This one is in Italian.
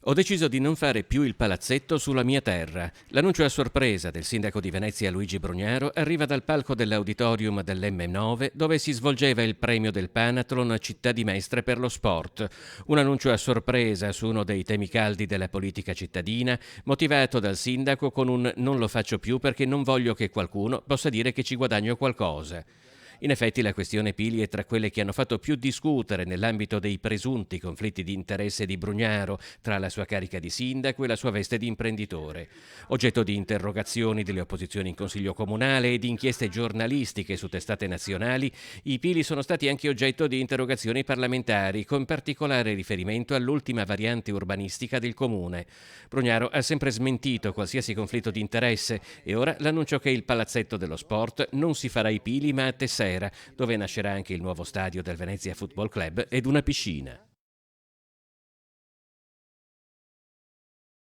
Ho deciso di non fare più il palazzetto sulla mia terra. L'annuncio a sorpresa del sindaco di Venezia Luigi Brugnaro arriva dal palco dell'auditorium dell'M9 dove si svolgeva il premio del Panathlon Città di Mestre per lo sport. Un annuncio a sorpresa su uno dei temi caldi della politica cittadina, motivato dal sindaco con un non lo faccio più perché non voglio che qualcuno possa dire che ci guadagno qualcosa. In effetti la questione Pili è tra quelle che hanno fatto più discutere nell'ambito dei presunti conflitti di interesse di Brugnaro tra la sua carica di sindaco e la sua veste di imprenditore. Oggetto di interrogazioni delle opposizioni in Consiglio Comunale e di inchieste giornalistiche su testate nazionali, i Pili sono stati anche oggetto di interrogazioni parlamentari, con particolare riferimento all'ultima variante urbanistica del comune. Brugnaro ha sempre smentito qualsiasi conflitto di interesse e ora l'annuncio che il palazzetto dello sport non si farà ai Pili ma a Tessera, dove nascerà anche il nuovo stadio del Venezia Football Club ed una piscina.